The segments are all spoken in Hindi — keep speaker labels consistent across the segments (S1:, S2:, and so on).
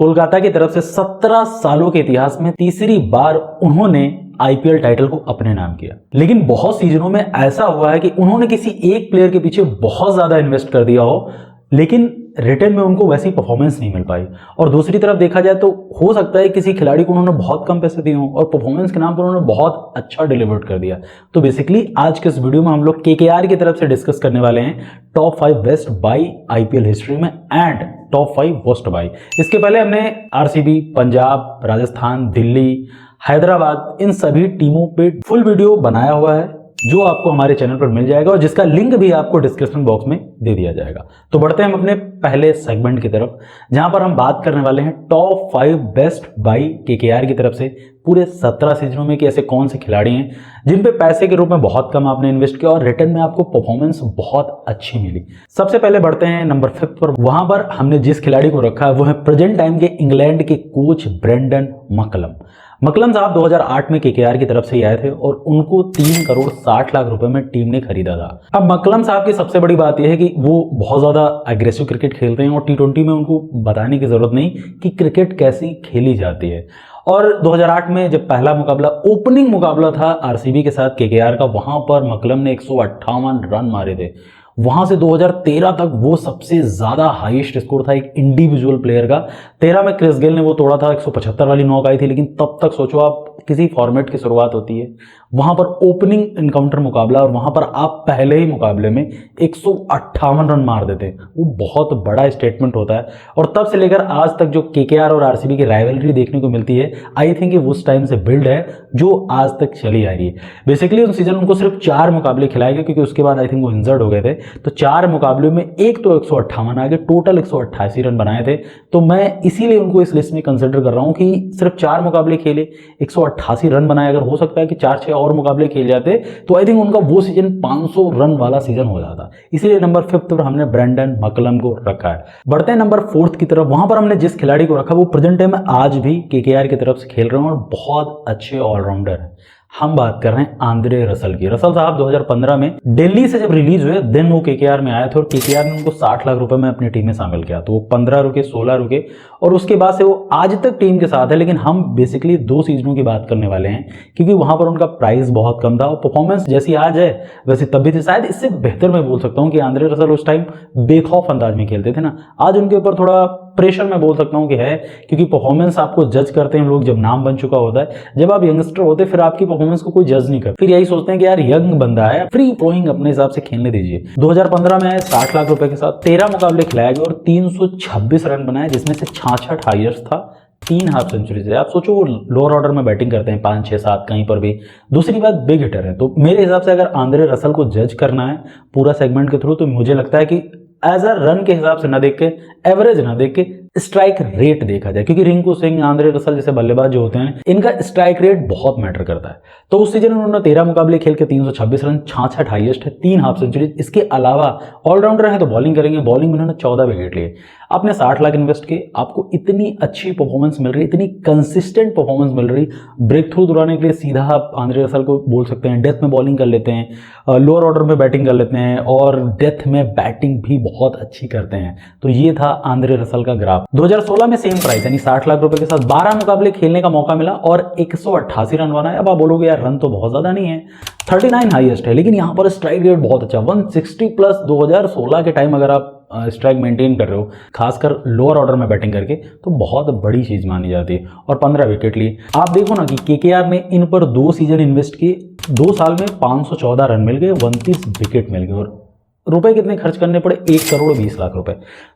S1: कोलकाता की तरफ से 17 सालों के इतिहास में तीसरी बार उन्होंने आईपीएल टाइटल को अपने नाम किया। लेकिन बहुत सीजनों में ऐसा हुआ है कि उन्होंने किसी एक प्लेयर के पीछे बहुत ज्यादा इन्वेस्ट कर दिया हो, लेकिन रिटर्न में उनको वैसी परफॉर्मेंस नहीं मिल पाई। और दूसरी तरफ देखा जाए तो हो सकता है किसी खिलाड़ी को उन्होंने बहुत कम पैसे दिए हों और परफॉर्मेंस के नाम पर उन्होंने बहुत अच्छा डिलीवर कर दिया। तो बेसिकली आज के इस वीडियो में हम लोग केकेआर की तरफ से डिस्कस करने वाले हैं top 5 best by IPL history में एंड टॉप 5 वर्स्ट बाई। इसके पहले हमने आरसीबी, पंजाब, राजस्थान, दिल्ली, हैदराबाद इन सभी टीमों पे फुल वीडियो बनाया हुआ है जो आपको हमारे चैनल पर मिल जाएगा और जिसका लिंक भी आपको डिस्क्रिप्शन बॉक्स में दे दिया जाएगा। तो बढ़ते हैं हम अपने पहले सेगमेंट की तरफ, जहां पर हम बात करने वाले हैं टॉप 5 बेस्ट बाई केकेआर की तरफ से पूरे 17 सीजनों में कि ऐसे कौन से खिलाड़ी हैं जिन पे पैसे के रूप में बहुत कम आपने इन्वेस्ट किया और रिटर्न में आपको परफॉर्मेंस बहुत अच्छी मिली। सबसे पहले बढ़ते हैं नंबर 5 पर। वहां पर हमने जिस खिलाड़ी को रखा है वो है प्रेजेंट टाइम के इंग्लैंड के कोच ब्रेंडन मकलम। मकलम साहब 2008 में केकेआर की तरफ से ही आए थे और उनको 3 करोड़ 60 लाख रुपए में टीम ने खरीदा था। अब मकलम साहब की सबसे बड़ी बात यह है कि वो बहुत ज्यादा एग्रेसिव क्रिकेट खेलते हैं और टी20 में उनको बताने की जरूरत नहीं कि क्रिकेट कैसी खेली जाती है। और 2008 में जब पहला मुकाबला ओपनिंग मुकाबला था आरसीबी के साथ केकेआर का, वहां पर मकलम ने 158 रन मारे थे। वहां से 2013 तक वो सबसे ज्यादा हाईएस्ट स्कोर था एक इंडिविजुअल प्लेयर का। 13 में क्रिस गेल ने वो तोड़ा था, 175 वाली नॉक आई थी। लेकिन तब तक सोचो आप किसी फॉर्मेट की शुरुआत होती है, वहां पर ओपनिंग इनकाउंटर मुकाबला और वहां पर आप पहले ही मुकाबले में 158 रन मार देते, वो बहुत बड़ा स्टेटमेंट होता है। और तब से लेकर आज तक जो केकेआर और आरसीबी की राइवलरी देखने को मिलती है, आई थिंक उस टाइम से बिल्ड है जो आज तक चली आ रही है। बेसिकली उस सीजन उनको सिर्फ 4 मुकाबले खिलाए गए क्योंकि उसके बाद आई थिंक वो इंजर्ड हो गए थे। तो 4 मुकाबलों में एक तो 158 आ गए, टोटल 188 रन बनाए थे। तो मैं इसीलिए उनको इस लिस्ट में कंसिडर कर रहा हूं कि सिर्फ 4 मुकाबले खेले, 188 रन बनाए। अगर हो सकता है कि 4-6 और मुकाबले खेल जाते तो आई थिंक उनका वो सीजन 500 रन वाला सीजन हो जाता। इसीलिए नंबर 5 पर हमने ब्रेंडन मकलम को रखा है। बढ़ते हैं नंबर 4 की तरफ। वहां पर हमने जिस खिलाड़ी को रखा वो प्रेजेंट टाइम में आज भी केकेआर की तरफ से खेल रहे हैं और बहुत अच्छे ऑलराउंडर है। हम बात कर रहे हैं आंद्रे रसल की। रसल साहब 2015 में दिल्ली से जब रिलीज हुए देन वो केकेआर में आए थे और केकेआर ने उनको 60 लाख रुपए में अपनी टीम में शामिल किया। तो वो 15 रुके, 16 रुके और उसके बाद से वो आज तक टीम के साथ है। लेकिन हम बेसिकली 2 सीजनों की बात करने वाले हैं क्योंकि वहां पर उनका प्राइस बहुत कम था और परफॉर्मेंस जैसी आज है वैसे तब भी थी। शायद इससे बेहतर मैं बोल सकता हूँ कि आंद्रे रसल उस टाइम बेखौफ अंदाज में खेलते थे ना, आज उनके ऊपर थोड़ा प्रेशर मैं बोल सकता हूँ कि है, क्योंकि परफॉर्मेंस आपको जज करते हैं लोग जब नाम बन चुका होता है। जब आप यंगस्टर होते फिर आपकी परफॉर्मेंस को कोई जज नहीं करता, फिर यही सोचते हैं कि यार यंग बंदा है, फ्री फ्लोइंग अपने हिसाब से खेलने दीजिए। 2015 में 60 लाख रुपए के साथ 13 मुकाबले खिलाए गए और 326 रन बनाए, जिसमें से 66 हाईएस्ट था, 3 हाफ सेंचुरी से। आप सोचो वो लोअर ऑर्डर में बैटिंग करते हैं 5, 6, 7 कहीं पर भी। दूसरी बात बिग हिटर है। तो मेरे हिसाब से अगर आंद्रे रसल को जज करना है पूरा सेगमेंट के थ्रू तो मुझे लगता है कि एज अ रन के हिसाब से ना देख के, एवरेज ना देख के, स्ट्राइक रेट देखा जाए, क्योंकि रिंकू सिंह, आंद्रे रसल जैसे बल्लेबाज जो होते हैं इनका स्ट्राइक रेट बहुत मैटर करता है। तो उस सीजन उन्होंने 13 मुकाबले खेल के 326 रन, 66 हाईएस्ट है, 3 हाफ सेंचुरी। इसके अलावा ऑलराउंडर है तो बॉलिंग करेंगे, बॉलिंग में उन्होंने 14 विकेट लिए। आपने 60 लाख इन्वेस्ट किए, आपको इतनी अच्छी परफॉर्मेंस मिल रही, इतनी कंसिस्टेंट परफॉर्मेंस मिल रही। ब्रेक थ्रू दिलाने के लिए सीधा आप आंद्रे रसल को बोल सकते हैं, डेथ में बॉलिंग कर लेते हैं, लोअर ऑर्डर में बैटिंग कर लेते हैं और डेथ में बैटिंग भी बहुत अच्छी करते हैं। तो ये था आंद्रे रसल का ग्राफ। 2016 में सेम प्राइस यानी 60 लाख रुपए के साथ 12 मुकाबले खेलने का मौका मिला और 188 रन बनाए। अब आप बोलोगे यार रन तो बहुत ज्यादा नहीं है, 39 हाईएस्ट है, लेकिन यहां पर स्ट्राइक रेट बहुत अच्छा, 160 प्लस। 2016 के टाइम अगर आप स्ट्राइक मेंटेन कर रहे हो, खासकर लोअर ऑर्डर में बैटिंग करके, तो बहुत बड़ी चीज मानी जाती है। और 15 विकेट लिए। आप देखो ना कि केकेआर ने इन पर 2 सीजन इन्वेस्ट किए, 2 साल में 514 रन मिल गए, 29 विकेट मिल गए और रुपए कितने खर्च करने पड़े, 1 करोड़ 20 लाख रुपए।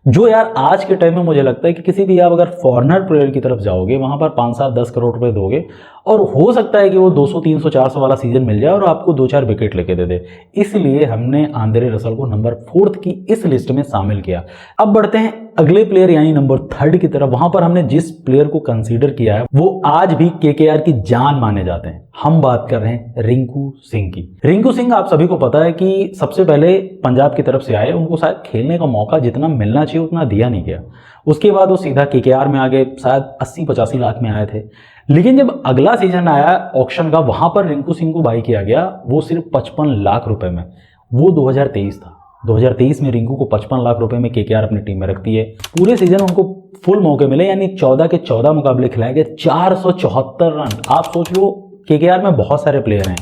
S1: जो यार आज के टाइम में मुझे लगता है कि किसी भी आप अगर फॉरेनर प्लेयर की तरफ जाओगे वहां पर 5, 7, 10 करोड़ रुपए दोगे और हो सकता है कि वो 200, 300, 400 वाला सीजन मिल जाए और आपको 2-4 विकेट लेके दे दे। इसलिए हमने आंद्रे रसल को नंबर 4 की इस लिस्ट में शामिल किया। अब बढ़ते हैं अगले प्लेयर यानी नंबर 3 की तरफ। वहां पर हमने जिस प्लेयर को कंसीडर किया है वो आज भी केकेआर की जान माने जाते हैं। हम बात कर रहे हैं रिंकू सिंह की। रिंकू सिंह आप सभी को पता है कि सबसे पहले पंजाब की तरफ से आए, उनको शायद खेलने का मौका जितना मिलना चाहिए उतना दिया नहीं गया। उसके बाद वो सीधा केकेआर में आ गए, शायद 80-85 लाख में आए थे। लेकिन जब अगला सीजन आया ऑक्शन का, वहां पर रिंकू सिंह को बाई किया गया, वो सिर्फ 55 लाख रुपए में। वो 2023 था। 2023 में रिंकू को 55 लाख रुपए में केकेआर अपनी टीम में रखती है। पूरे सीजन उनको फुल मौके मिले, यानी 14 के 14 मुकाबले खिलाए गए, 474 रन। आप सोच लो केकेआर में बहुत सारे प्लेयर हैं,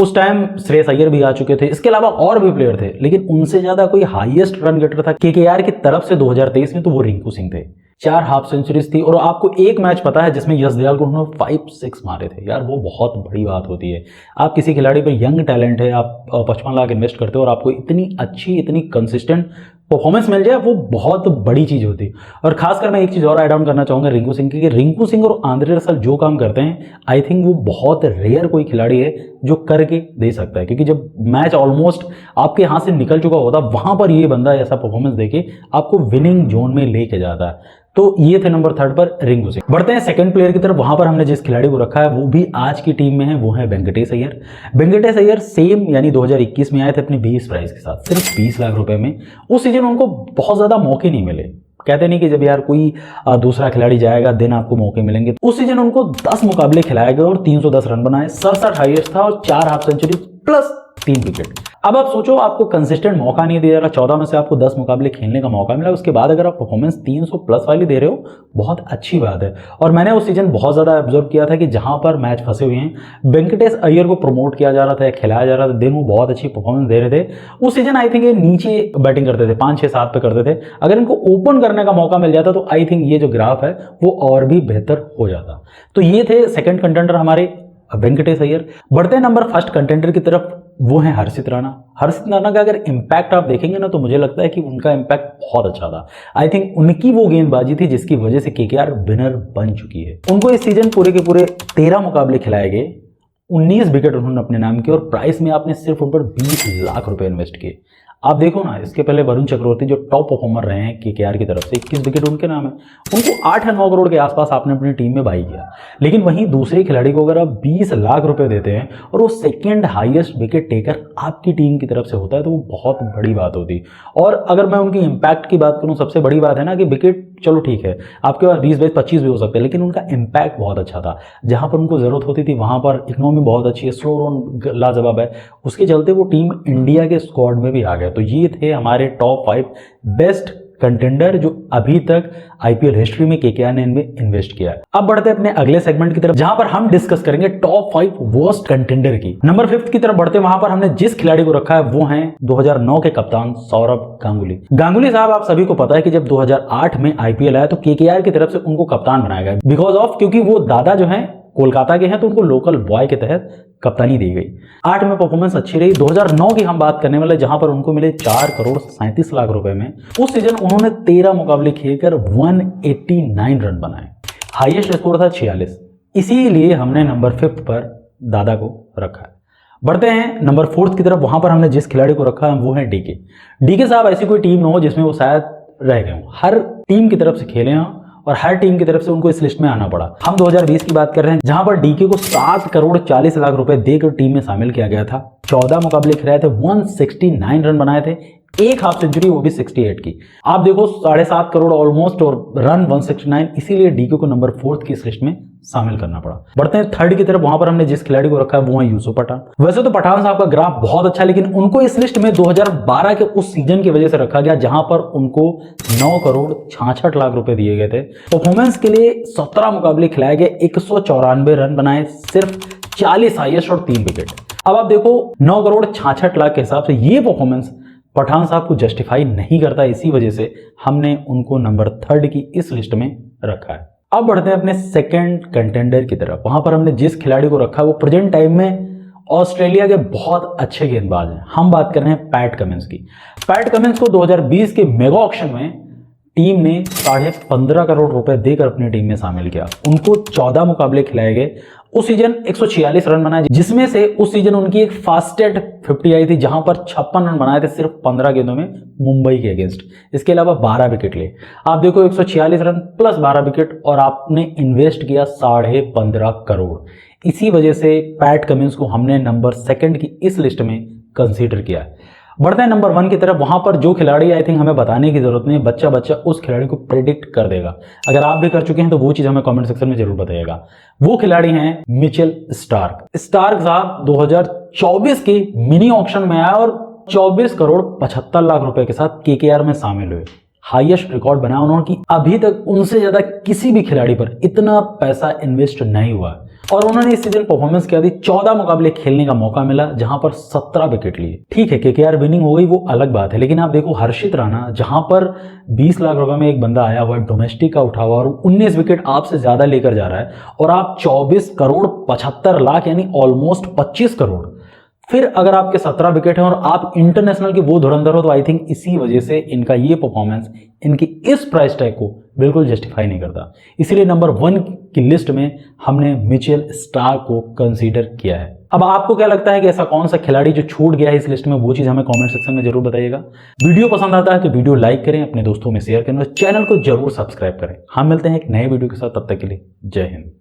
S1: उस टाइम श्रेयस अय्यर भी आ चुके थे, इसके अलावा और भी प्लेयर थे, लेकिन उनसे ज्यादा कोई हाईएस्ट रन गेटर था केकेआर की तरफ से 2023 में, तो वो रिंकू सिंह थे। 4 हाफ सेंचुरीज थी। और आपको एक मैच पता है जिसमें यश दयाल को उन्होंने 5-6 मारे थे। यार वो बहुत बड़ी बात होती है। आप किसी खिलाड़ी पर यंग टैलेंट है, आप 55 लाख इन्वेस्ट करते हो और आपको इतनी अच्छी, इतनी कंसिस्टेंट परफॉर्मेंस मिल जाए, वो बहुत बड़ी चीज होती है। और खासकर मैं एक चीज और ऐड ऑन करना चाहूंगा रिंकू सिंह की, कि रिंकू सिंह और आंद्रे रसल जो काम करते हैं, आई थिंक वो बहुत रेयर कोई खिलाड़ी है जो करके दे सकता है। क्योंकि जब मैच ऑलमोस्ट आपके हाथ से निकल चुका होता, वहां पर ये बंदा ऐसा परफॉर्मेंस देके आपको विनिंग जोन में लेके जाता है। तो ये थे नंबर 3 पर रिंकू सिंह। बढ़ते हैं सेकंड प्लेयर की तरफ। वहां पर हमने जिस खिलाड़ी को रखा है वो भी आज की टीम में है, वो है वेंकटेश अय्यर। वेंकटेश अय्यर सेम यानी 2021 में आए थे अपने 20 प्राइस के साथ, सिर्फ 20 लाख रुपए में। उस सीजन उनको बहुत ज्यादा मौके नहीं मिले। कहते नहीं कि जब यार कोई दूसरा खिलाड़ी जाएगा दिन आपको मौके मिलेंगे। उस सीजन उनको 10 मुकाबले खिलाए गए और 310 रन बनाए, 67 हाईएस्ट था और 4 हाफ सेंचुरी प्लस 3 विकेट। अब आप सोचो, आपको कंसिस्टेंट मौका नहीं दिया जा रहा, 14 में से आपको 10 मुकाबले खेलने का मौका मिला, उसके बाद अगर आप परफॉर्मेंस 300 प्लस वाली दे रहे हो, बहुत अच्छी बात है। और मैंने उस सीजन बहुत ज्यादा ऑब्जर्व किया था कि जहां पर मैच फंसे हुए हैं, वेंकटेश अय्यर को प्रमोट किया जा रहा था, खिलाया जा रहा था, दिन वो बहुत अच्छी परफॉर्मेंस दे रहे थे। उस सीजन आई थिंक ये नीचे बैटिंग करते थे, 5, 6, 7 पे करते थे। अगर इनको ओपन करने का मौका मिल जाता तो आई थिंक ये जो ग्राफ है वो और भी बेहतर हो जाता। तो ये थे सेकंड कंटेंडर हमारे वेंकटेश अय्यर। बढ़ते हैं नंबर फर्स्ट कंटेंडर की तरफ, वो है हर्षित राणा। हर्षित राणा का अगर इंपैक्ट आप देखेंगे ना, तो मुझे लगता है कि उनका इंपैक्ट बहुत अच्छा था। आई थिंक उनकी वो गेंदबाजी थी जिसकी वजह से केकेआर विनर बन चुकी है। उनको इस सीजन पूरे के पूरे 13 मुकाबले खिलाए गए, 19 विकेट उन्होंने अपने नाम किए और प्राइस में आपने सिर्फ उन पर 20 लाख रुपए इन्वेस्ट किए। आप देखो ना, इसके पहले वरुण चक्रवर्ती जो टॉप परफॉर्मर रहे हैं केकेआर की तरफ से, 21 विकेट उनके नाम है, उनको 8 या 9 करोड़ के आसपास आपने अपनी टीम में बाई किया। लेकिन वहीं दूसरे खिलाड़ी को अगर आप 20 लाख रुपए देते हैं और वो सेकंड हाईएस्ट विकेट टेकर आपकी टीम की तरफ से होता है, तो वो बहुत बड़ी बात होती। और अगर मैं उनकी इंपैक्ट की बात करूं, सबसे बड़ी बात है ना कि विकेट चलो ठीक है, आपके पास 20, 25 भी हो सकते हैं, लेकिन उनका इंपैक्ट बहुत अच्छा था। जहां पर उनको जरूरत होती थी वहां पर इकोनॉमी बहुत अच्छी है, स्लो रन लाजवाब है, उसके चलते वो टीम इंडिया के स्क्वाड में भी आ गया। तो ये थे हमारे टॉप 5 बेस्ट कंटेंडर जो अभी तक आईपीएल हिस्ट्री में केकेआर ने इनमें इन्वेस्ट किया है। अब बढ़ते हैं अपने अगले सेगमेंट की तरफ, जहां पर हम डिस्कस करेंगे टॉप 5 वर्स्ट कंटेंडर की। नंबर 5 की तरफ बढ़ते हैं, वहां पर हमने जिस खिलाड़ी को रखा है वो हैं 2009 के कप्तान सौरभ गांगुली। गांगुली साहब, आप सभी को पता है कि जब 2008 में आईपीएल आया तो केकेआर की तरफ से उनको कप्तान बनाया गया, बिकॉज ऑफ क्योंकि वो दादा जो है कोलकाता के हैं, तो उनको लोकल बॉय के तहत कप्तानी दी गई। 8 में परफॉर्मेंस अच्छी रही। 2009 की हम बात करने वाले, जहां पर उनको मिले 4 करोड़ 37 लाख रुपए में। उस सीजन उन्होंने 13 मुकाबले खेलकर 189 रन बनाए, हाईएस्ट स्कोर था 46। इसीलिए हमने नंबर 5 पर दादा को रखा है। बढ़ते हैं नंबर 4 की तरफ, वहां पर हमने जिस खिलाड़ी को रखा है वो है डीके। डीके साहब, ऐसी कोई टीम न हो जिसमें वो शायद रह गए हों, हर टीम की तरफ से खेले हों और हर टीम की तरफ से उनको इस लिस्ट में आना पड़ा। हम 2020 की बात कर रहे हैं, जहां पर डीके को 7 करोड़ 40 लाख रुपए देकर टीम में शामिल किया गया था। 14 मुकाबले खिलाए थे, 169 रन बनाए थे, 1 हाफ सेंचुरी वो भी 68 की। आप देखो 7.5 करोड़ ऑलमोस्ट और रन 169, इसीलिए डीके को नंबर 4 की इस लिस्ट में शामिल करना पड़ा। बढ़ते हैं 3rd की तरफ, वहां पर हमने जिस खिलाड़ी को रखा है वो है यूसुफ पठान। वैसे तो पठान साहब का ग्राफ बहुत अच्छा है, लेकिन उनको इस लिस्ट में 2012 के उस सीजन की वजह से रखा गया जहां पर उनको 9 करोड़ 66 लाख रुपए दिए गए थे। परफॉर्मेंस के लिए 17 मुकाबले खिलाए गए, 194 रन बनाए, सिर्फ 40 हाईएस्ट और 3 विकेट। अब आप देखो 9 करोड़ 66 लाख के हिसाब से ये परफॉर्मेंस पठान साहब को जस्टिफाई नहीं करता, इसी वजह से हमने उनको नंबर 3rd की इस लिस्ट में रखा है। अब बढ़ते हैं अपने सेकंड कंटेंडर की तरफ, वहां पर हमने जिस खिलाड़ी को रखा है वो प्रेजेंट टाइम में ऑस्ट्रेलिया के बहुत अच्छे गेंदबाज हैं। हम बात कर रहे हैं पैट कमिंस की। पैट कमिंस को 2020 के मेगा ऑक्शन में टीम ने 15.5 करोड़ रुपए देकर अपनी टीम में शामिल किया। उनको 14 मुकाबले खिलाए गए, उस सीजन 146 रन बनाए, जिसमें से उस सीजन उनकी एक फास्टेस्ट 50 आई थी जहां पर 56 रन बनाए थे सिर्फ 15 गेंदों में मुंबई के अगेंस्ट। इसके अलावा 12 विकेट लिए। आप देखो 146 रन प्लस 12 विकेट और आपने इन्वेस्ट किया 15.5 करोड़। इसी वजह से पैट कमिंस को हमने नंबर 2 की इस लिस्ट में कंसीडर किया। बढ़ते हैं नंबर 1 की तरफ, वहां पर जो खिलाड़ी आई थिंक हमें बताने की जरूरत नहीं, बच्चा उस खिलाड़ी को प्रेडिक्ट कर देगा। अगर आप भी कर चुके हैं तो वो चीज हमें कमेंट सेक्शन में जरूर बताइएगा। वो खिलाड़ी हैं मिचेल स्टार्क। स्टार्क साहब 2024 के मिनी ऑक्शन में आया और 24 करोड़ 75 लाख रुपए के साथ केकेआर में शामिल हुए। हाईएस्ट रिकॉर्ड बनाया उन्होंने कि अभी तक उनसे ज्यादा किसी भी खिलाड़ी पर इतना पैसा इन्वेस्ट नहीं हुआ। और उन्होंने इस सीजन परफॉर्मेंस किया थी, 14 मुकाबले खेलने का मौका मिला जहां पर 17 विकेट लिए। ठीक है केकेआर विनिंग हो गई वो अलग बात है, लेकिन आप देखो हर्षित राणा जहां पर 20 लाख रुपए में एक बंदा आया हुआ डोमेस्टिक का उठा हुआ और 19 विकेट आपसे ज्यादा लेकर जा रहा है, और आप 24 करोड़ 75 लाख यानी ऑलमोस्ट 25 करोड़, फिर अगर आपके 17 विकेट हैं और आप इंटरनेशनल के वो धुरंधर हो, तो आई थिंक इसी वजह से इनका ये परफॉर्मेंस इनकी इस प्राइस टैग को बिल्कुल जस्टिफाई नहीं करता। इसलिए नंबर 1 की लिस्ट में हमने मिचेल स्टार्क को कंसीडर किया है। अब आपको क्या लगता है कि ऐसा कौन सा खिलाड़ी जो छूट गया है इस लिस्ट में, वो चीज हमें कमेंट सेक्शन में जरूर बताइएगा। वीडियो पसंद आता है तो वीडियो लाइक करें, अपने दोस्तों में शेयर करें और चैनल को जरूर सब्सक्राइब करें। हम मिलते हैं एक नए वीडियो के साथ, तब तक के लिए जय हिंद।